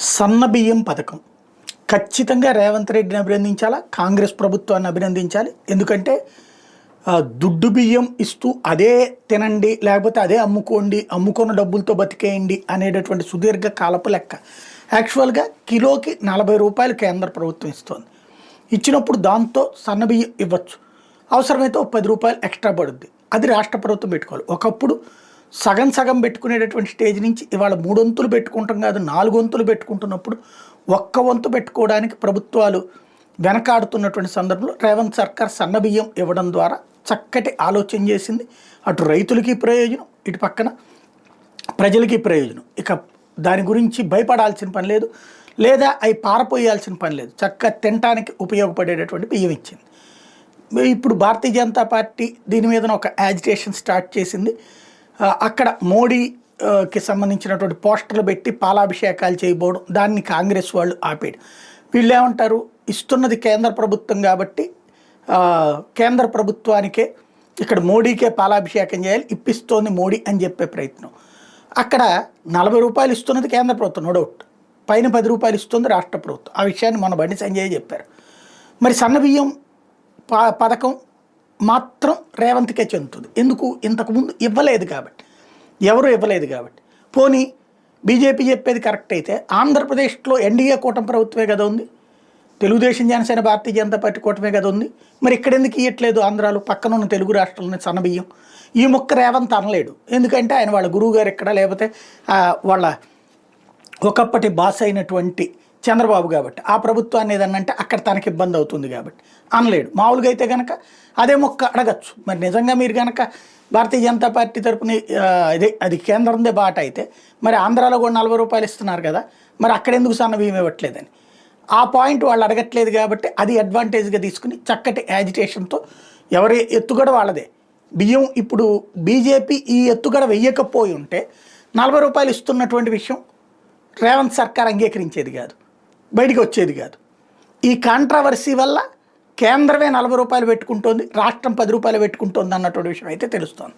సన్నబియ్యం పథకం ఖచ్చితంగా రేవంత్ రెడ్డిని అభినందించాలా, కాంగ్రెస్ ప్రభుత్వాన్ని అభినందించాలి. ఎందుకంటే దుడ్డు బియ్యం ఇస్తూ అదే తినండి, లేకపోతే అదే అమ్ముకోండి, అమ్ముకున్న డబ్బులతో బతికేయండి అనేటటువంటి సుదీర్ఘ కాలపు లెక్క. యాక్చువల్గా కిలోకి 40 రూపాయలు కేంద్ర ప్రభుత్వం ఇస్తుంది. ఇచ్చినప్పుడు దాంతో సన్నబియ్యం ఇవ్వచ్చు, అవసరమైతే ఒక 10 రూపాయలు ఎక్స్ట్రా పడుద్ది. అది రాష్ట్ర ప్రభుత్వం పెట్టుకోవాలి. ఒకప్పుడు సగం సగం పెట్టుకునేటటువంటి స్టేజ్ నుంచి ఇవాళ 3 వంతులు పెట్టుకుంటాం కాదు, 4 వంతులు పెట్టుకుంటున్నప్పుడు ఒక్క వంతు పెట్టుకోవడానికి ప్రభుత్వాలు వెనకాడుతున్నటువంటి సందర్భంలో రేవంత్ సర్కార్ సన్నబియ్యం ఇవ్వడం ద్వారా చక్కటి ఆలోచన చేసింది. అటు రైతులకి ప్రయోజనం, ఇటు పక్కన ప్రజలకి ప్రయోజనం. ఇక దాని గురించి భయపడాల్సిన పని లేదు, లేదా అవి పారపోయాల్సిన పని లేదు. చక్కగా తినటానికి ఉపయోగపడేటటువంటి బియ్యం ఇచ్చింది. ఇప్పుడు భారతీయ జనతా పార్టీ దీని మీద ఒక యాజిటేషన్ స్టార్ట్ చేసింది. అక్కడ మోడీకి సంబంధించినటువంటి పోస్టర్లు పెట్టి పాలాభిషేకాలు చేయబోవడం, దాన్ని కాంగ్రెస్ వాళ్ళు ఆపేడు. వీళ్ళు ఏమంటారు, ఇస్తున్నది కేంద్ర ప్రభుత్వం కాబట్టి కేంద్ర ప్రభుత్వానికే, ఇక్కడ మోడీకే పాలాభిషేకం చేయాలి, ఇప్పిస్తోంది మోడీ అని చెప్పే ప్రయత్నం. అక్కడ 40 రూపాయలు ఇస్తున్నది కేంద్ర ప్రభుత్వం, నో డౌట్. పైన 10 రూపాయలు ఇస్తుంది రాష్ట్ర ప్రభుత్వం. ఆ విషయాన్ని మన బండి సంజయ్ చెప్పారు. మరి సన్నబియ్యం పథకం మాత్రం రేవంత్కే చెందుతుంది. ఎందుకు? ఇంతకుముందు ఇవ్వలేదు కాబట్టి, ఎవరు ఇవ్వలేదు కాబట్టి. పోనీ బీజేపీ చెప్పేది కరెక్ట్ అయితే ఆంధ్రప్రదేశ్లో ఎన్డీఏ కూటమి ప్రభుత్వమే కదా ఉంది, తెలుగుదేశం జనసేన భారతీయ జనతా పార్టీ కూటమే కదా ఉంది. మరి ఇక్కడ ఎందుకు ఇవ్వట్లేదు ఆంధ్రాలో, పక్కన ఉన్న తెలుగు రాష్ట్రాలని సన్నబియ్యం? ఈ మొక్క రేవంత్ అనలేడు, ఎందుకంటే ఆయన వాళ్ళ గురువు గారు ఎక్కడ, లేకపోతే వాళ్ళ ఒకప్పటి బాస్ అయినటువంటి చంద్రబాబు కాబట్టి, ఆ ప్రభుత్వాన్ని ఏదన్నంటే అక్కడ తనకి ఇబ్బంది అవుతుంది కాబట్టి అనలేడు. మామూలుగా అయితే కనుక అదే మొక్క అడగచ్చు. మరి నిజంగా మీరు కనుక భారతీయ జనతా పార్టీ తరపున అది కేంద్రందే బాట అయితే మరి ఆంధ్రాలో కూడా 40 రూపాయలు ఇస్తున్నారు కదా, మరి అక్కడ ఎందుకు సన్నబియ్యం ఇవ్వట్లేదని ఆ పాయింట్ వాళ్ళు అడగట్లేదు కాబట్టి అది అడ్వాంటేజ్గా తీసుకుని చక్కటి యాజిటేషన్తో ఎవరి ఎత్తుగడ వాళ్ళదే. బియ్యం ఇప్పుడు బీజేపీ ఈ ఎత్తుగడ వెయ్యకపోయి ఉంటే 40 రూపాయలు ఇస్తున్నటువంటి విషయం రేవంత్ సర్కార్ అంగీకరించేది కాదు, బయటికి వచ్చేది కాదు. ఈ కాంట్రవర్సీ వల్ల కేంద్రమే 40 రూపాయలు పెట్టుకుంటోంది, రాష్ట్రం 10 రూపాయలు పెట్టుకుంటోంది అన్నటువంటి విషయం అయితే తెలుస్తోంది.